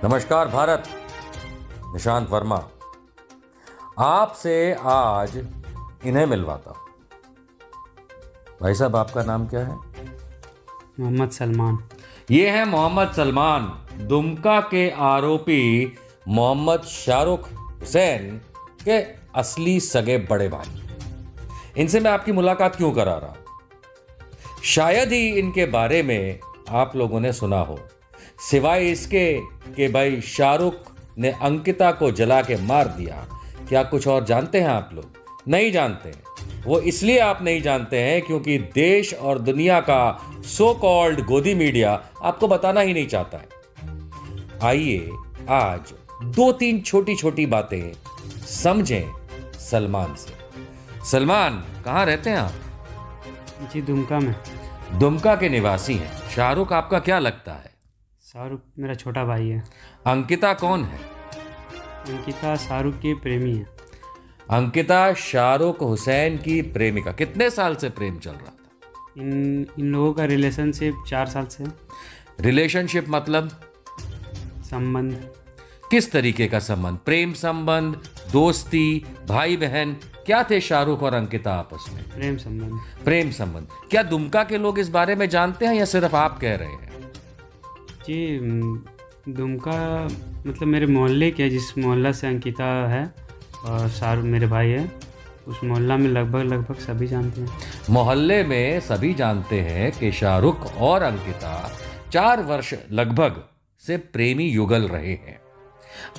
नमस्कार भारत, निशांत वर्मा आपसे आज इन्हें मिलवाता हूं। भाई साहब, आपका नाम क्या है? मोहम्मद सलमान। ये है मोहम्मद सलमान, दुमका के आरोपी मोहम्मद शाहरुख हुसैन के असली सगे बड़े भाई। इनसे मैं आपकी मुलाकात क्यों करा रहा हूं? शायद ही इनके बारे में आप लोगों ने सुना हो, सिवाय इसके कि भाई शाहरुख ने अंकिता को जला के मार दिया। क्या कुछ और जानते हैं आप लोग? नहीं जानते। वो इसलिए आप नहीं जानते हैं क्योंकि देश और दुनिया का सो कॉल्ड गोदी मीडिया आपको बताना ही नहीं चाहता है। आइए आज 2-3 छोटी छोटी बातें समझें सलमान से। सलमान, कहाँ रहते हैं आप? जी, दुमका में। दुमका के निवासी हैं। शाहरुख आपका क्या लगता है? शाहरुख मेरा छोटा भाई है। अंकिता कौन है? अंकिता शाहरुख की प्रेमी है। अंकिता शाहरुख हुसैन की प्रेमिका। कितने साल से प्रेम चल रहा था? इन लोगों का रिलेशनशिप 4 साल से। रिलेशनशिप मतलब संबंध। किस तरीके का संबंध? प्रेम संबंध, दोस्ती, भाई बहन? क्या थे शाहरुख और अंकिता आपस में? प्रेम संबंध। प्रेम संबंध। क्या दुमका के लोग इस बारे में जानते हैं या सिर्फ आप कह रहे हैं? जी, दुमका मतलब मेरे मोहल्ले के, जिस मोहल्ला से अंकिता है और शाहरुख मेरे भाई है, उस मोहल्ला में लगभग सभी जानते हैं। मोहल्ले में सभी जानते हैं कि शाहरुख और अंकिता 4 वर्ष लगभग से प्रेमी युगल रहे हैं।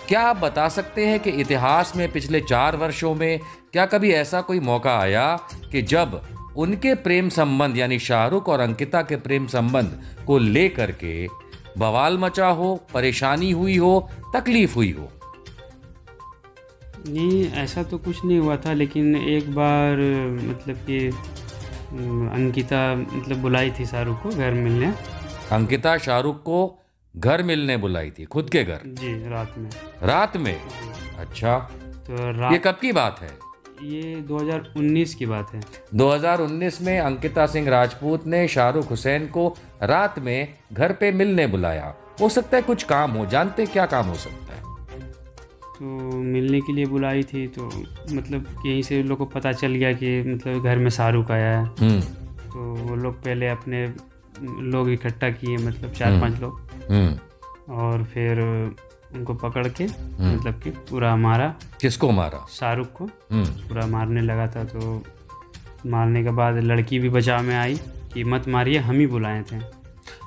क्या आप बता सकते हैं कि इतिहास में पिछले 4 वर्षों में क्या कभी ऐसा कोई मौका आया कि जब उनके प्रेम संबंध यानी शाहरुख और अंकिता के प्रेम संबंध को लेकर के बवाल मचा हो, परेशानी हुई हो, तकलीफ हुई हो? नहीं, ऐसा तो कुछ नहीं हुआ था, लेकिन एक बार मतलब कि अंकिता मतलब बुलाई थी शाहरुख को घर मिलने। अंकिता शाहरुख को घर मिलने बुलाई थी, खुद के घर? जी, रात में। रात में? अच्छा, तो ये कब की बात है? ये 2019 की बात है। 2019 में अंकिता सिंह राजपूत ने शाहरुख हुसैन को रात में घर पे मिलने बुलाया। हो सकता है कुछ काम हो, जानते क्या काम हो सकता है? तो मिलने के लिए बुलाई थी, तो मतलब यहीं से लोग को पता चल गया कि मतलब घर में शाहरुख आया है। तो वो लोग पहले अपने लोग इकट्ठा किए, मतलब 4-5 लोग, और फिर उनको पकड़ के मतलब कि पूरा मारा। किसको मारा? शाहरुख को पूरा मारने लगा था। तो मारने के बाद लड़की भी बचाव में आई कि मत मारिए, हम ही बुलाए थे।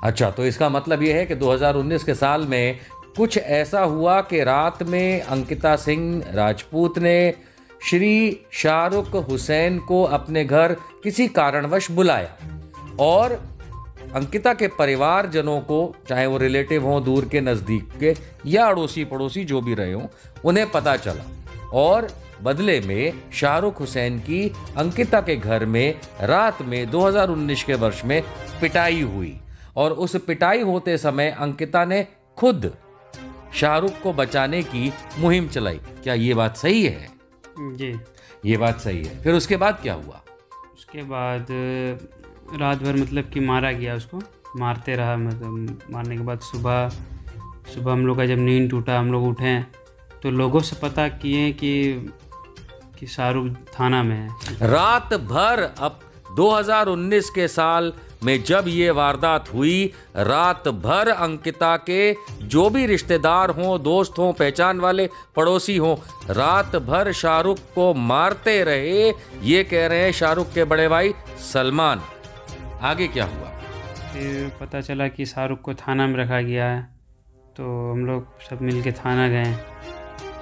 अच्छा, तो इसका मतलब ये है कि 2019 के साल में कुछ ऐसा हुआ कि रात में अंकिता सिंह राजपूत ने श्री शाहरुख हुसैन को अपने घर किसी कारणवश बुलाया और अंकिता के परिवारजनों को, चाहे वो रिलेटिव हों, दूर के नज़दीक के या अड़ोसी पड़ोसी जो भी रहे हों, उन्हें पता चला और बदले में शाहरुख हुसैन की अंकिता के घर में रात में 2019 के वर्ष में पिटाई हुई। और उस पिटाई होते समय अंकिता ने खुद शाहरुख को बचाने की मुहिम चलाई। क्या ये बात सही है? जी, ये बात सही है। फिर उसके बाद क्या हुआ? उसके बाद रात भर मतलब कि मारा गया, उसको मारते रहा। मतलब मारने के बाद सुबह हम लोग का जब नींद टूटा, हम लोग उठे तो लोगों से पता किए कि शाहरुख थाना में है। रात भर, अब 2019 के साल में जब ये वारदात हुई, रात भर अंकिता के जो भी रिश्तेदार हों, दोस्त हों, पहचान वाले पड़ोसी हों, रात भर शाहरुख को मारते रहे। ये कह रहे हैं शाहरुख के बड़े भाई सलमान। आगे क्या हुआ? फिर पता चला कि शाहरुख को थाना में रखा गया है। तो हम लोग सब मिलके थाना गए।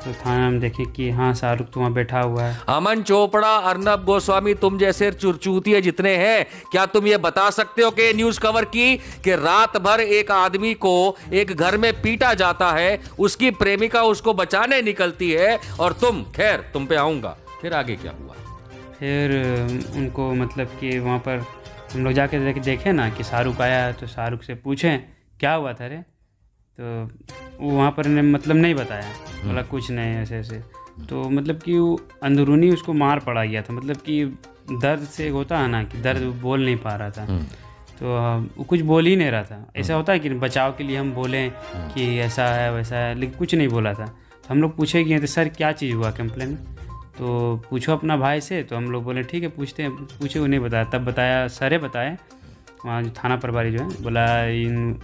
तो थाना में देखे कि हाँ, शाहरुख तो वहाँ बैठा हुआ है। अमन चोपड़ा, अर्नब गोस्वामी, तुम जैसे चुरचूतिये जितने हैं, क्या तुम ये बता सकते हो कि न्यूज़ कवर की कि रात भर एक आदमी को एक घर में पीटा जाता है, उसकी प्रेमिका उसको बचाने निकलती है और तुम पे आऊँगा। फिर आगे क्या हुआ? फिर उनको मतलब कि वहाँ पर हम लोग जाके देखे ना कि शाहरुख आया है, तो शाहरुख से पूछें क्या हुआ था रे, तो वो वहाँ पर ने मतलब नहीं बताया, बोला कुछ नहीं ऐसे ऐसे। तो मतलब कि वो अंदरूनी उसको मार पड़ा गया था, मतलब कि दर्द से होता है ना कि दर्द बोल नहीं पा रहा था। तो वो कुछ बोल ही नहीं रहा था। ऐसा होता है कि बचाव के लिए हम बोलें कि ऐसा है वैसा है, लेकिन कुछ नहीं बोला था। तो हम लोग पूछे कि तो सर क्या चीज़ हुआ कंप्लेन, तो पूछो अपना भाई से। तो हम लोग बोले ठीक है पूछते हैं। पूछे, उन्हें बताया, तब बताया, सरे बताए वहाँ जो थाना प्रभारी जो है, बोला इन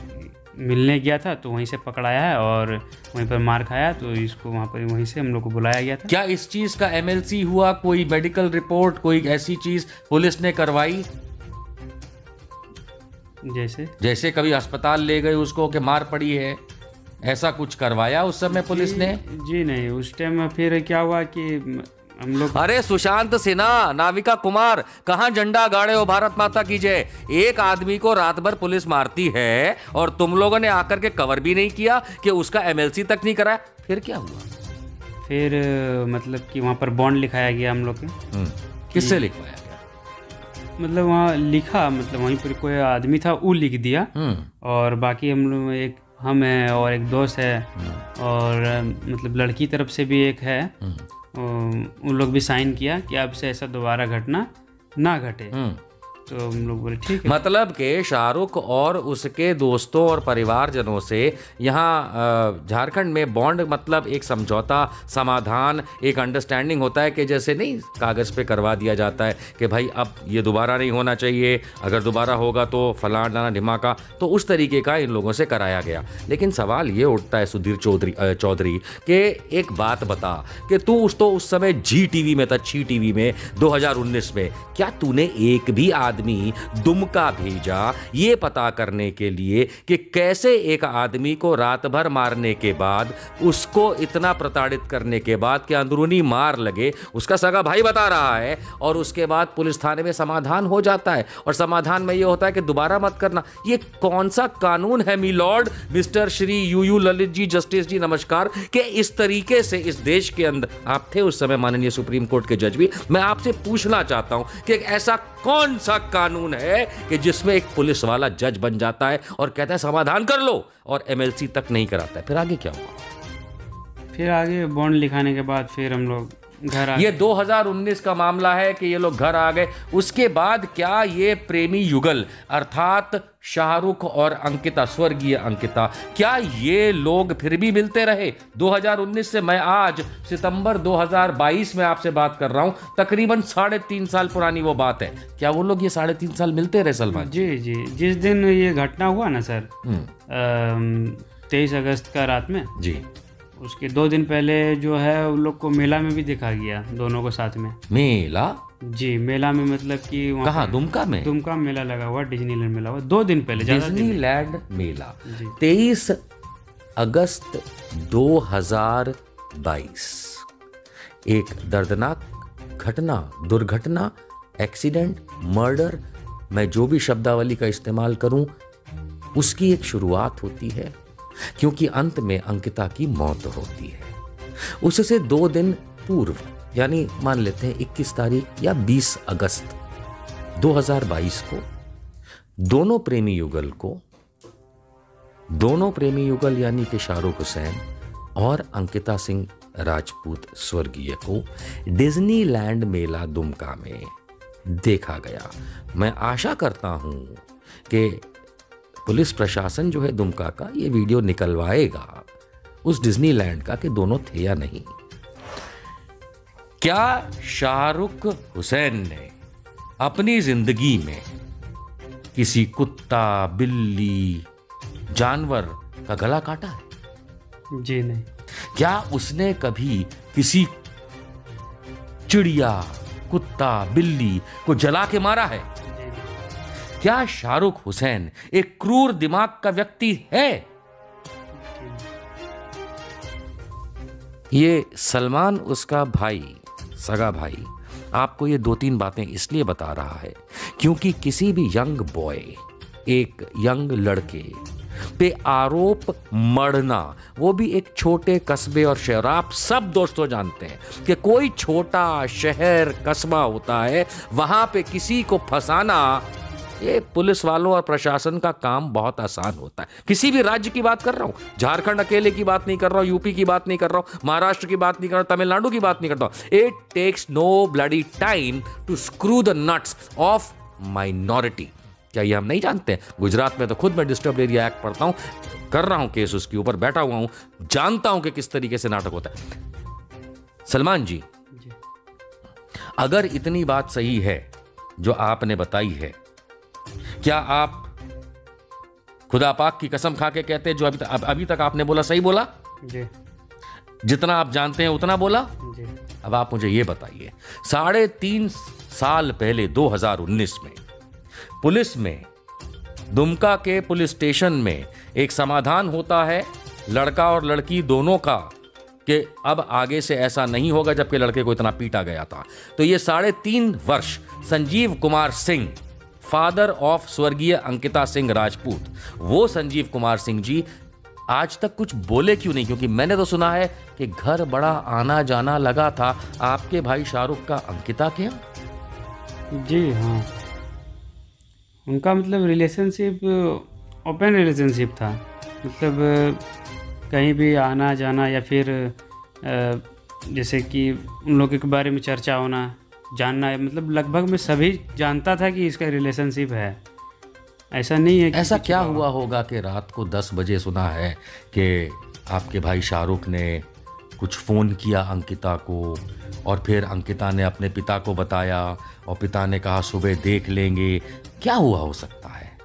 मिलने गया था तो वहीं से पकड़ाया है और वहीं पर मार खाया, तो इसको वहाँ पर वहीं से हम लोग को बुलाया गया था। क्या इस चीज का एमएलसी हुआ, कोई मेडिकल रिपोर्ट, कोई ऐसी चीज पुलिस ने करवाई? जैसे कभी अस्पताल ले गए उसको कि मार पड़ी है, ऐसा कुछ करवाया उस समय पुलिस ने? जी नहीं, उस टाइम फिर क्या हुआ कि हम लोग, अरे सुशांत सिन्हा, नाविका कुमार, कहां झंडा गाड़े हो भारत माता की जय? एक आदमी को रात भर पुलिस मारती है और तुम लोगों ने आकर के कवर भी नहीं किया कि उसका एमएलसी तक नहीं कराया। फिर क्या हुआ? फिर मतलब कि वहाँ पर बॉन्ड लिखाया गया हम लोग के। किससे लिखवाया गया? मतलब वहाँ लिखा, मतलब वहीं पर कोई आदमी था वो लिख दिया, और बाकी हम लोग, एक हम हैं और एक दोस्त है, और मतलब लड़की तरफ से भी एक है, उन लोग भी साइन किया कि अब से ऐसा दोबारा घटना ना घटे। तो हम लोग बोले ठीक है। मतलब कि शाहरुख और उसके दोस्तों और परिवारजनों से यहाँ झारखंड में बॉन्ड मतलब एक समझौता, समाधान, एक अंडरस्टैंडिंग होता है कि जैसे नहीं कागज़ पे करवा दिया जाता है कि भाई अब ये दोबारा नहीं होना चाहिए, अगर दोबारा होगा तो फलाना ढिमाका, तो उस तरीके का इन लोगों से कराया गया। लेकिन सवाल ये उठता है सुधीर चौधरी कि एक बात बता कि तू उस समय जी टीवी में था, छी टीवी में 2019 में, क्या तूने एक भी आदमी दुमका भेजा ये पता करने के लिए कि कैसे एक आदमी को रात भर मारने के बाद, उसको इतना प्रताड़ित करने के बाद कि अंदरूनी मार लगे, उसका सगा भाई बता रहा है, और उसके बाद पुलिस थाने में समाधान हो जाता है, और समाधान में ये होता है कि दोबारा मत करना। ये कौन सा कानून है my lord mister Shri U Lalit ji, justice ji नमस्कार, कि इस तरीके से इस देश के अंदर, आप थे उस समय माननीय सुप्रीम कोर्ट के जज भी, मैं आपसे पूछना चाहता हूं कि ऐसा कौन सा कानून है कि जिसमें एक पुलिस वाला जज बन जाता है और कहता है समाधान कर लो, और एमएलसी तक नहीं कराता है? फिर आगे क्या हुआ? फिर आगे बॉन्ड लिखाने के बाद फिर हम लोग घर आ गए। ये 2019 का मामला है कि ये लोग घर आ गए। उसके बाद क्या ये प्रेमी युगल अर्थात शाहरुख और अंकिता, स्वर्गीय अंकिता, क्या ये लोग फिर भी मिलते रहे? 2019 से मैं आज सितंबर 2022 में आपसे बात कर रहा हूं, तकरीबन 3.5 साल पुरानी वो बात है। क्या वो लोग ये 3.5 साल मिलते रहे सलमान? जी जी, जिस दिन ये घटना हुआ ना सर, 23 अगस्त का रात में जी, उसके 2 दिन पहले जो है उन लोग को मेला में भी देखा गया, दोनों को साथ में। मेला? जी, मेला में मतलब कि कहाँ? दुमका में? दुमका मेला लगा हुआ, डिज्नीलैंड मेला हुआ 2 दिन पहले, डिज्नीलैंड मेला 23 अगस्त 2022। एक दर्दनाक घटना, दुर्घटना, एक्सीडेंट, मर्डर, मैं जो भी शब्दावली का इस्तेमाल करूं उसकी एक शुरुआत होती है, क्योंकि अंत में अंकिता की मौत होती है। उससे 2 दिन पूर्व, यानी मान लेते हैं 21 तारीख या 20 अगस्त 2022 को, दोनों प्रेमी युगल यानी कि शाहरुख हुसैन और अंकिता सिंह राजपूत स्वर्गीय को डिज्नीलैंड मेला दुमका में देखा गया। मैं आशा करता हूं कि पुलिस प्रशासन जो है दुमका का ये वीडियो निकलवाएगा उस डिज्नीलैंड का कि दोनों थे या नहीं। क्या शाहरुख हुसैन ने अपनी जिंदगी में किसी कुत्ता, बिल्ली, जानवर का गला काटा है? जी नहीं। क्या उसने कभी किसी चिड़िया, कुत्ता, बिल्ली को जला के मारा है? क्या शाहरुख हुसैन एक क्रूर दिमाग का व्यक्ति है? ये सलमान, उसका भाई, सगा भाई, आपको ये 2-3 बातें इसलिए बता रहा है क्योंकि किसी भी यंग बॉय, एक यंग लड़के पे आरोप मढ़ना, वो भी एक छोटे कस्बे और शहर, आप सब दोस्तों जानते हैं कि कोई छोटा शहर कस्बा होता है, वहां पे किसी को फंसाना, ये पुलिस वालों और प्रशासन का काम बहुत आसान होता है। किसी भी राज्य की बात कर रहा हूं, झारखंड अकेले की बात नहीं कर रहा हूं, यूपी की बात नहीं कर रहा हूं, महाराष्ट्र की बात नहीं कर रहा हूं, तमिलनाडु की बात नहीं करता हूं। It takes no bloody time to screw the nuts of minority. क्या ये हम नहीं जानते हैं? गुजरात में तो खुद मैं डिस्टर्ब एरिया एक्ट पढ़ता हूं, कर रहा हूं केस उसके ऊपर, बैठा हुआ हूं, जानता हूं कि किस तरीके से नाटक होता है। सलमान जी, अगर इतनी बात सही है जो आपने बताई है, क्या आप खुदा पाक की कसम खा के कहते हैं जो अभी तक आपने बोला सही बोला? जी। जितना आप जानते हैं उतना बोला? जी। अब आप मुझे ये बताइए, 3.5 साल पहले 2019 में पुलिस में, दुमका के पुलिस स्टेशन में एक समाधान होता है लड़का और लड़की दोनों का कि अब आगे से ऐसा नहीं होगा, जबकि लड़के को इतना पीटा गया था। तो ये 3.5 वर्ष संजीव कुमार सिंह, फादर ऑफ स्वर्गीय अंकिता सिंह राजपूत, वो संजीव कुमार सिंह जी आज तक कुछ बोले क्यों नहीं? क्योंकि मैंने तो सुना है कि घर बड़ा आना जाना लगा था आपके भाई शाहरुख का अंकिता के यहाँ। जी हाँ, उनका मतलब रिलेशनशिप ओपन रिलेशनशिप था। मतलब कहीं भी आना जाना या फिर जैसे कि उन लोगों के बारे में चर्चा होना, जानना, मतलब लगभग मैं सभी जानता था कि इसका रिलेशनशिप है। ऐसा नहीं है कि ऐसा क्या हुआ होगा कि रात को 10 बजे सुना है कि आपके भाई शाहरुख ने कुछ फ़ोन किया अंकिता को, और फिर अंकिता ने अपने पिता को बताया और पिता ने कहा सुबह देख लेंगे? क्या हुआ हो सकता है?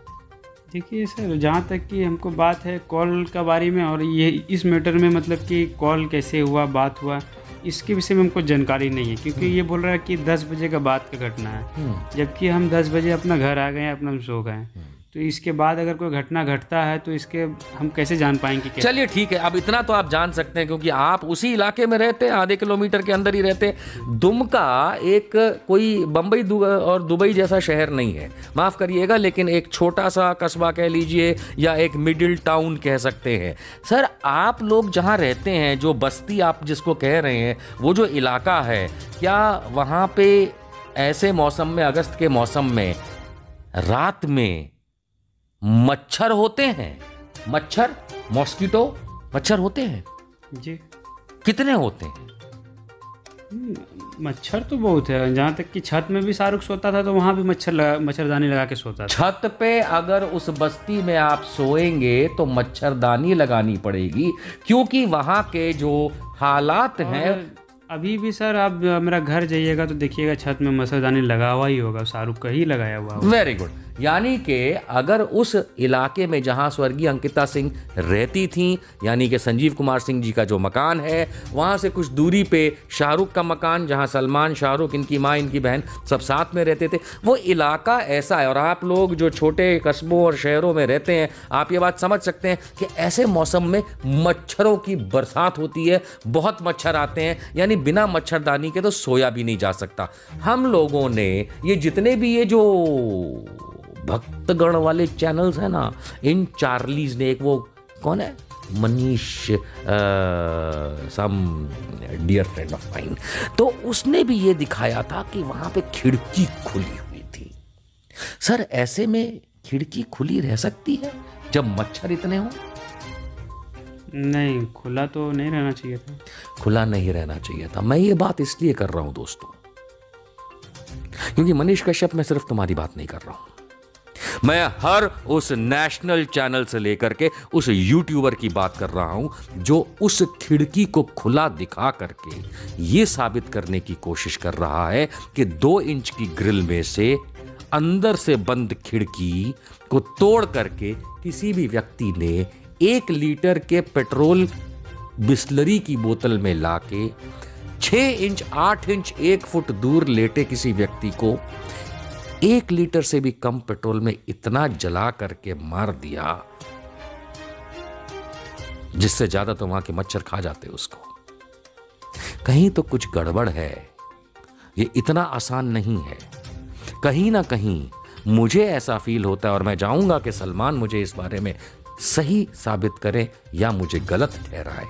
देखिए सर, जहाँ तक कि हमको बात है कॉल का बारे में, और ये इस मैटर में मतलब कि कॉल कैसे हुआ, बात हुआ, इसके विषय में हमको जानकारी नहीं है। क्योंकि ये बोल रहा है कि 10 बजे का बात का घटना है, जबकि हम 10 बजे अपना घर आ गए, अपना सो गए। तो इसके बाद अगर कोई घटना घटता है तो इसके हम कैसे जान पाएंगे? चलिए ठीक है, अब इतना तो आप जान सकते हैं क्योंकि आप उसी इलाके में रहते हैं, आधे किलोमीटर के अंदर ही रहते हैं। दुमका एक कोई बम्बई और दुबई जैसा शहर नहीं है, माफ़ करिएगा, लेकिन एक छोटा सा कस्बा कह लीजिए या एक मिडिल टाउन कह सकते हैं। सर, आप लोग जहाँ रहते हैं, जो बस्ती आप जिसको कह रहे हैं, वो जो इलाका है, क्या वहाँ पे ऐसे मौसम में, अगस्त के मौसम में रात में मच्छर होते हैं? मच्छर, मॉस्किटो मच्छर होते हैं? जी। कितने होते हैं? मच्छर तो बहुत है। जहाँ तक कि छत में भी शाहरुख सोता था तो वहाँ भी मच्छरदानी लगा के सोता था। छत पे अगर उस बस्ती में आप सोएंगे तो मच्छरदानी लगानी पड़ेगी, क्योंकि वहाँ के जो हालात हैं। अभी भी सर आप मेरा घर जाइएगा तो देखिएगा छत में मच्छरदानी लगा हुआ ही होगा, शाहरुख का ही लगाया हुआ होगा। Very good. यानी कि अगर उस इलाके में जहां स्वर्गीय अंकिता सिंह रहती थीं, यानी कि संजीव कुमार सिंह जी का जो मकान है, वहां से कुछ दूरी पे शाहरुख का मकान, जहां सलमान, शाहरुख, इनकी माँ, इनकी बहन सब साथ में रहते थे, वो इलाका ऐसा है। और आप लोग जो छोटे कस्बों और शहरों में रहते हैं, आप ये बात समझ सकते हैं कि ऐसे मौसम में मच्छरों की बरसात होती है, बहुत मच्छर आते हैं, यानी बिना मच्छरदानी के तो सोया भी नहीं जा सकता। हम लोगों ने ये जितने भी ये जो भक्तगण वाले चैनल्स हैं ना, इन चार्लीज ने, एक वो कौन है, मनीष, सम डियर फ्रेंड ऑफ माइन, तो उसने भी ये दिखाया था कि वहां पे खिड़की खुली हुई थी। सर, ऐसे में खिड़की खुली रह सकती है जब मच्छर इतने हों? नहीं, खुला तो नहीं रहना चाहिए था। खुला नहीं रहना चाहिए था। मैं ये बात इसलिए कर रहा हूं दोस्तों, क्योंकि मनीष कश्यप, मैं सिर्फ तुम्हारी बात नहीं कर रहा हूं, मैं हर उस नेशनल चैनल से लेकर के उस यूट्यूबर की बात कर रहा हूं जो उस खिड़की को खुला दिखा करके ये साबित करने की कोशिश कर रहा है कि 2 इंच की ग्रिल में से अंदर से बंद खिड़की को तोड़ करके किसी भी व्यक्ति ने 1 लीटर के पेट्रोल बिस्लरी की बोतल में लाके 6 इंच, 8 इंच, 1 फुट दूर लेटे किसी व्यक्ति को 1 लीटर से भी कम पेट्रोल में इतना जला करके मार दिया, जिससे ज्यादा तो वहां के मच्छर खा जाते उसको। कहीं तो कुछ गड़बड़ है, ये इतना आसान नहीं है। कहीं ना कहीं मुझे ऐसा फील होता है, और मैं चाहूंगा कि सलमान मुझे इस बारे में सही साबित करे या मुझे गलत ठहराए।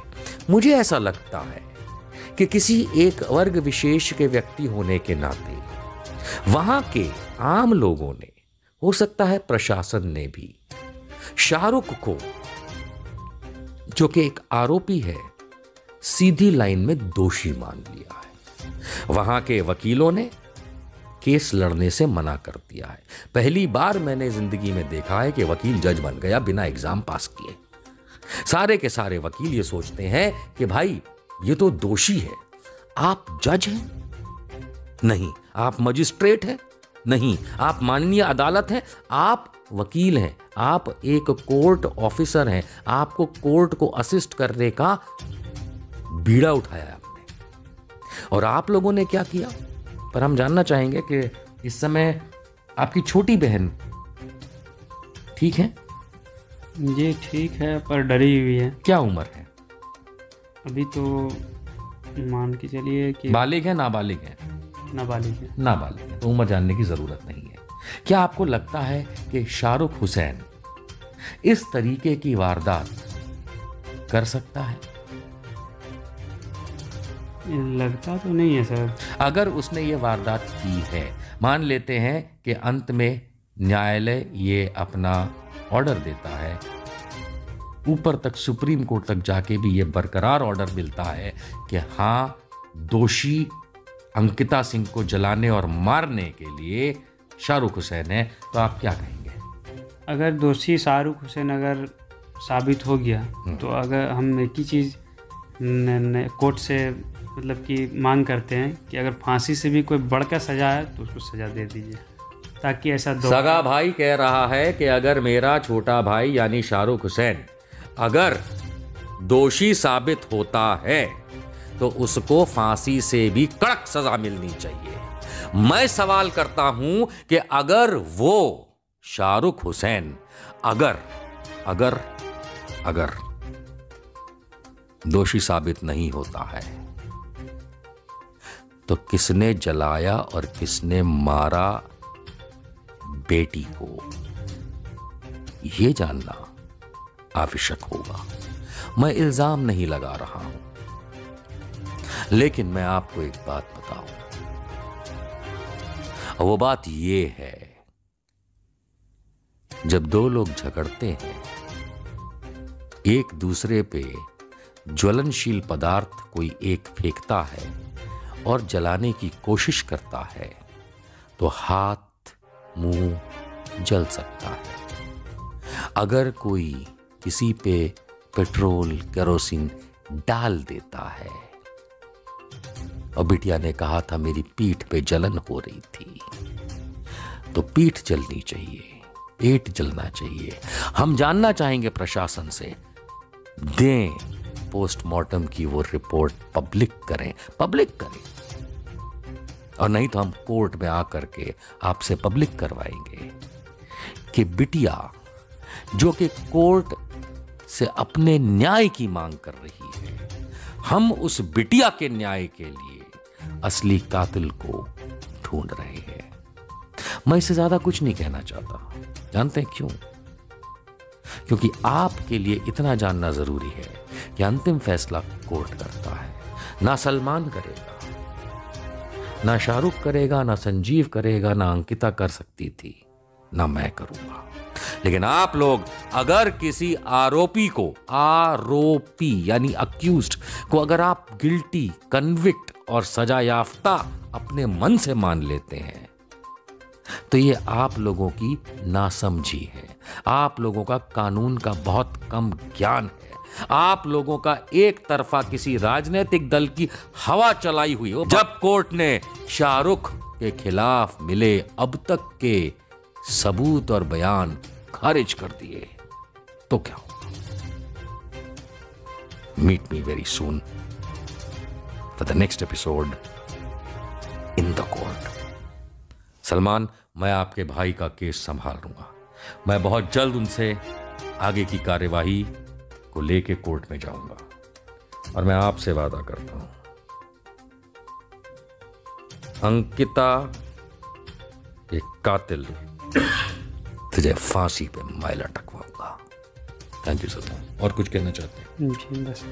मुझे ऐसा लगता है कि किसी एक वर्ग विशेष के व्यक्ति होने के नाते वहां के आम लोगों ने, हो सकता है प्रशासन ने भी, शाहरुख को, जो कि एक आरोपी है, सीधी लाइन में दोषी मान लिया है। वहां के वकीलों ने, केस लड़ने से मना कर दिया है। पहली बार मैंने जिंदगी में देखा है कि वकील जज बन गया बिना एग्जाम पास किए। सारे के सारे वकील ये सोचते हैं कि भाई ये तो दोषी है। आप जज हैं? नहीं। आप मजिस्ट्रेट हैं? नहीं। आप माननीय अदालत हैं? आप वकील हैं। आप एक कोर्ट ऑफिसर हैं। आपको कोर्ट को असिस्ट करने का बीड़ा उठाया है आपने। और आप लोगों ने क्या किया? पर हम जानना चाहेंगे कि इस समय आपकी छोटी बहन ठीक है? जी ठीक है, पर डरी हुई है। क्या उम्र है? अभी तो मान के चलिए कि बालिग है, नाबालिग है? नाबालिग है। नाबालिग है, तो उम्र जानने की जरूरत नहीं है। क्या आपको लगता है कि शाहरुख हुसैन इस तरीके की वारदात कर सकता है? लगता तो नहीं है सर। अगर उसने ये वारदात की है, मान लेते हैं कि अंत में न्यायालय ये अपना ऑर्डर देता है, ऊपर तक सुप्रीम कोर्ट तक जाके भी ये बरकरार ऑर्डर मिलता है कि हाँ, दोषी अंकिता सिंह को जलाने और मारने के लिए शाहरुख हुसैन है, तो आप क्या कहेंगे? अगर दोषी शाहरुख हुसैन अगर साबित हो गया तो अगर हम एक ही चीज़ कोर्ट से मतलब कि मांग करते हैं कि अगर फांसी से भी कोई बढ़कर सजा है तो उसको सजा दे दीजिए, ताकि ऐसा सगा भाई कह रहा है कि अगर मेरा छोटा भाई यानी शाहरुख हुसैन अगर दोषी साबित होता है तो उसको फांसी से भी कड़क सजा मिलनी चाहिए। मैं सवाल करता हूं कि अगर वो शाहरुख हुसैन अगर अगर अगर दोषी साबित नहीं होता है तो किसने जलाया और किसने मारा बेटी को, यह जानना आवश्यक होगा। मैं इल्जाम नहीं लगा रहा हूं, लेकिन मैं आपको एक बात बताऊं, वो बात यह है, जब दो लोग झगड़ते हैं, एक दूसरे पे ज्वलनशील पदार्थ कोई एक फेंकता है और जलाने की कोशिश करता है, तो हाथ मुंह जल सकता है। अगर कोई किसी पे पेट्रोल केरोसिन डाल देता है, और बिटिया ने कहा था मेरी पीठ पे जलन हो रही थी, तो पीठ जलनी चाहिए, पेट जलना चाहिए। हम जानना चाहेंगे प्रशासन से, दें पोस्टमार्टम की वो रिपोर्ट, पब्लिक करें और नहीं तो हम कोर्ट में आकर के आपसे पब्लिक करवाएंगे कि बिटिया जो कि कोर्ट से अपने न्याय की मांग कर रही है, हम उस बिटिया के न्याय के लिए असली कातिल को ढूंढ रहे हैं। मैं इससे ज्यादा कुछ नहीं कहना चाहता। जानते हैं क्यों? क्योंकि आपके लिए इतना जानना जरूरी है कि अंतिम फैसला कोर्ट करता है। ना सलमान करेगा, ना शाहरुख करेगा, ना संजीव करेगा, ना अंकिता कर सकती थी, ना मैं करूंगा। लेकिन आप लोग अगर किसी आरोपी को, आरोपी यानी अक्यूज्ड को, अगर आप गिल्टी, कन्विक्ट और सजा याफ्ता अपने मन से मान लेते हैं, तो ये आप लोगों की नासमझी है, आप लोगों का कानून का बहुत कम ज्ञान है, आप लोगों का एक तरफा किसी राजनीतिक दल की हवा चलाई हुई हो। जब कोर्ट ने शाहरुख के खिलाफ मिले अब तक के सबूत और बयान खारिज कर दिए, तो क्या होगा? Meet me very soon for the next episode in the court. Salman, मैं आपके भाई का केस संभाल लूंगा। मैं बहुत जल्द उनसे आगे की कार्यवाही को लेके कोर्ट में जाऊंगा, और मैं आपसे वादा करता हूं, अंकिता एक कातिल तुझे फांसी पे मैं लटकवाऊंगा। Thank you sir. और कुछ कहना चाहते हैं? जी बस।